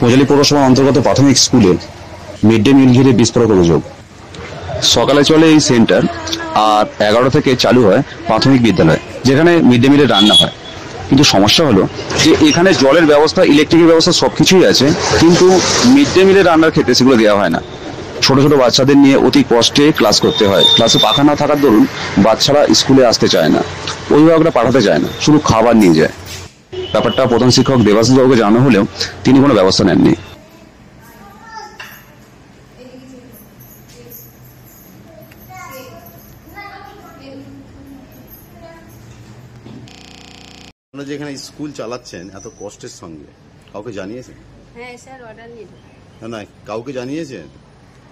কোজালি পৌরসভার অন্তর্গত প্রাথমিক স্কুলে মিড ডে মিল ঘিরে বিস্ফোরক অভিযোগ। সকালে চলে এই সেন্টার, আর 11টা থেকে চালু হয় প্রাথমিক বিদ্যালয়, যেখানে মিড ডে মিলের রান্না হয়। কিন্তু সমস্যা হলো যে এখানে জলের ব্যবস্থা, ইলেকট্রিকের ব্যবস্থা সবকিছুই আছে, কিন্তু মিড ডে মিলের রান্নার ক্ষেত্রে সেগুলো দেওয়া হয় না। ছোট ছোট বাচ্চাদের নিয়ে অতি কষ্টে ক্লাস করতে হয়। ক্লাসে পাখা না থাকার দরুন বাচ্চারা স্কুলে আসতে চায় না, অভিভাবকরা পাঠাতে চায় না, শুধু খাবার নিয়ে যায়। ব্যাপারটা প্রধান শিক্ষক দেবাশিস বাবুকে জানানো হলেও তিনি কোনো ব্যবস্থা নেননি। আপনারা যেখানে স্কুল চালাচ্ছেন এত কষ্টের সঙ্গে, কাউকে জানিয়েছেন? হ্যাঁ স্যার, অর্ডার নিয়ে না, কাউকে জানিয়েছেন?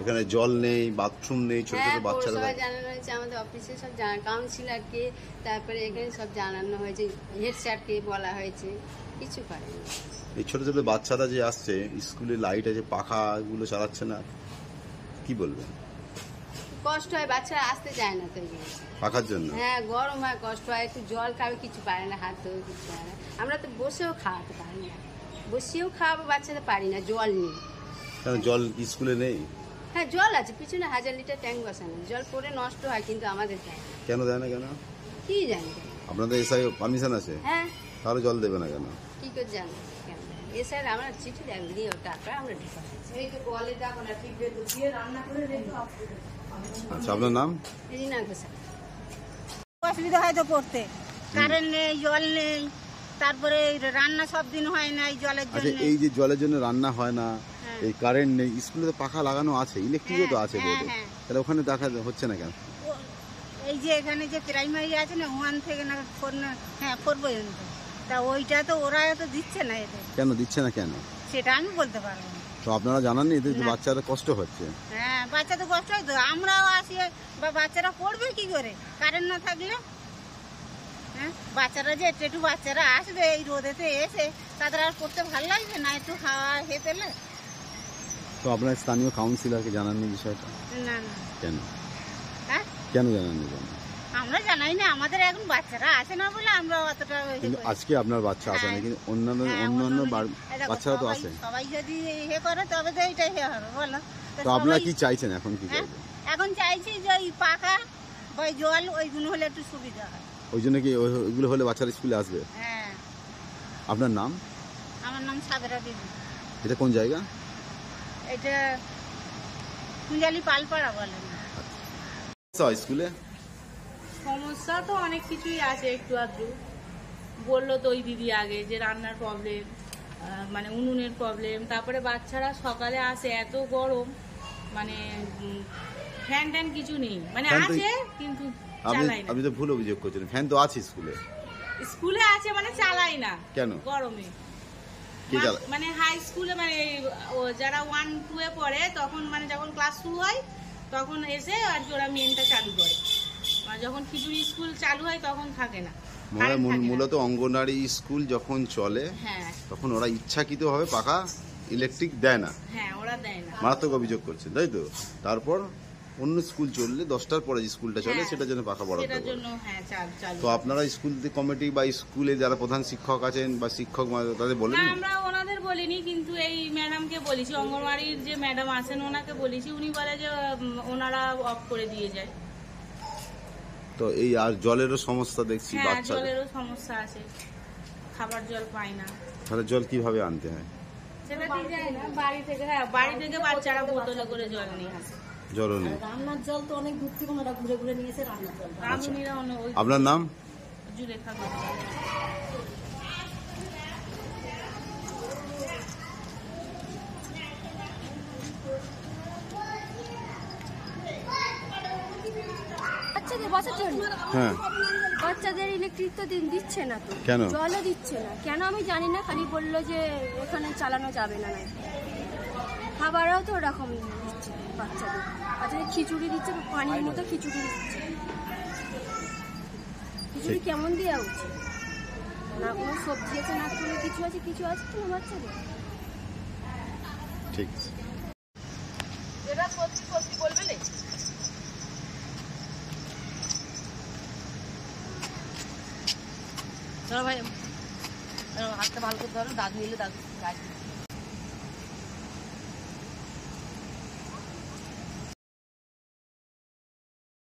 এখানে জল নেই, বাথরুম নেই, ছোট ছোট বাচ্চারা। সবাই জানানো হয়েছে, আমাদের অফিসে সব কাউন্সিলরকে, তারপরে এখানে সব জানানো হয়েছে, হেড স্যারকে বলা হয়েছে, কিছু করেনি। এই ছোট ছোট বাচ্চারা যে আসছে স্কুলে, লাইট আছে, পাখা গুলো চালাচ্ছে না, কি বলবেন? কষ্ট হয়, বাচ্চারা আসতে চায় না তো পাখার জন্য। হ্যাঁ, গরম হয়, কষ্ট হয়, একটু জল খাবে, কিছু পারে না, হাত ধোবে কিছু পারে না। আমরা তো বসেও খাওয়াতে পারি না, বসেও খাওয়াবো বাচ্চাদের পারি না, জল নেই। কেন জল স্কুলে নেই? হ্যাঁ, জল আছে, পিছনে 1000 লিটার ট্যাঙ্ক বসানো, জল পরে নষ্ট হয়, কিন্তু আমাদের দেয় না। কেন দেয় না? কেন কি জানি? আপনাদের এসআই পারমিশন আছে? হ্যাঁ। তাহলে জল দেবে না কেন? কি করে জানো? এ স্যার আমরা চিঠি দেন দিয়ে টাকা আমরা ঢুকা। এই তো বলে যাবো না, ঠিক দিয়ে রান্না করে রেখো। আচ্ছা, আপনার নাম? রিনা ঘোষাল। অসুবিধা হয় তো পড়তে, কারেন্ট নেই, জল নেই, তারপরে রান্না সব দিন হয় না এই জলের জন্য। আচ্ছা, এই যে জলের জন্য রান্না হয় না, এই কারেন্ট নেই, স্কুলে তো পাখা লাগানো আছে, ইলেকট্রিকও তো আছে বোর্ডে, তাহলে ওখানে দেখা হচ্ছে না কেন? এই যে এখানে যে প্রাইমারি আছে না, 1 থেকে না 4, না হ্যাঁ 4 পর্যন্ত, তা ওইটা তো ওরা তো দিচ্ছে না। এদের কেন দিচ্ছে না? কেন সেটা আমি বলতে পারবো না। তো আপনারা জানাননি এদের যে বাচ্চারা কষ্ট হচ্ছে? হ্যাঁ, বাচ্চা তো কষ্ট হয় তো, আমরাও আসি, বা বাচ্চারা পড়বে কি করে কারেন্ট না থাকলে? হ্যাঁ, বাচ্চারা যে একটু বাচ্চারা আসবে এই রোদেতে এসে, তাদের আর পড়তে ভালো লাগবে না একটু হাওয়া খেয়ে পেলে? তো আপনার স্থানীয় কাউন্সিলরকে জানাননি বিষয়টা? না না। কেন? হ্যাঁ, কেন জানাননি? আমরা জানাই না, আমাদের এখন বাচ্চারা আসে না বলে আমরা অতটা। কিন্তু আজকে আপনার বাচ্চা আসে না, কিন্তু অন্যান্য বাচ্চারা তো আসে। সবাই যদি ইয়ে করে তবে তো এইটাই হবে, বলো? তো আপনারা কি চাইছেন এখন? কি করবেন এখন? চাইছি যে ওই পাখা বা জল ওইগুলো হলে একটু সুবিধা হয়। ওই জন্য কি ওইগুলো হলে বাচ্চারা স্কুলে আসবে? হ্যাঁ। আপনার নাম? আমার নাম সাবেরা বিবি। এটা কোন জায়গা? এটা কুঞ্জালি পালপাড়া বলে। আচ্ছা, স্কুলে সমস্যা তো অনেক কিছুই আছে, একটু আধটু বললো তো ওই দিদি আগে, যে রান্নার প্রবলেম, মানে উনুনের প্রবলেম, তারপরে বাচ্চারা সকালে আসে এত গরম, মানে ফ্যান ট্যান কিছু নেই, মানে আছে কিন্তু চালাই না। আপনি তো ভুল অভিযোগ করছেন, ফ্যান তো আছে স্কুলে। স্কুলে আছে মানে চালাই না। কেন? গরমে। মানে হাই স্কুলে, মানে যারা 1-2 এ পড়ে, তখন মানে যখন ক্লাস শুরু হয় তখন এসে আর কি ওরা মেনটা চালু করে, যখন খিচুড়ি স্কুল চালু হয় তখন থাকে না। মূলত অঙ্গনওয়াড়ি স্কুল যখন চলে, হ্যাঁ, তখন ওরা ইচ্ছাকৃতভাবে পাখা ইলেকট্রিক দেয় না। হ্যাঁ, ওরা দেয় না। মারাত্মক অভিযোগ করছেন, তাই তো? তারপর অন্য স্কুল চললে 10টার পরে যে স্কুলটা চলে সেটার জন্য পাখা বরাদ্দ করে। তো আপনারা স্কুল কমিটি বা স্কুলে যারা প্রধান শিক্ষক আছেন বা শিক্ষক, তাদের বলেন? আমরা ওনাদের বলিনি, কিন্তু এই ম্যাডামকে বলেছি, অঙ্গনওয়াড়ির যে ম্যাডাম আছেন ওনাকে বলেছি, উনি বলে যে ওনারা অফ করে দিয়ে যায়। তো এই আর জলেরও সমস্যা দেখছি, বাচ্চাদের জলেরও সমস্যা আছে, খাবার জল পায় না। তাহলে জল কিভাবে আনতে হয়? সেটা ঠিক যায় না, বাড়ি থেকে। হ্যাঁ, বাড়ি থেকে বাচ্চারা বোতলে করে জল নিয়ে আসে। জলও নেই। রান্নার জল তো অনেক দূর থেকে ওরা ঘুরে ঘুরে নিয়ে এসে রান্নার জল। আপনার নাম? জুলেখা। বাচ্চাদের বসার জন্য? হ্যাঁ। বাচ্চাদের ইলেকট্রিক তো দিচ্ছে না তো, কেন? জলও দিচ্ছে না কেন আমি জানি না, খালি বললো যে এখানে চালানো যাবে না। খাবারও তো ওরকম দিচ্ছে বাচ্চাদের খিচুড়ি দিচ্ছে, পানির মতো খিচুড়ি দিচ্ছে। খিচুড়ি কেমন দেওয়া উচিত? না কোনো সবজি আছে, না কোনো কিছু আছে তোমার বাচ্চাদের? ঠিক আছে। যেটা সত্যি সত্যি বলবে না। চলো ভাই, হাতটা ভালো করে ধরো, দাগ নিলে দাগ।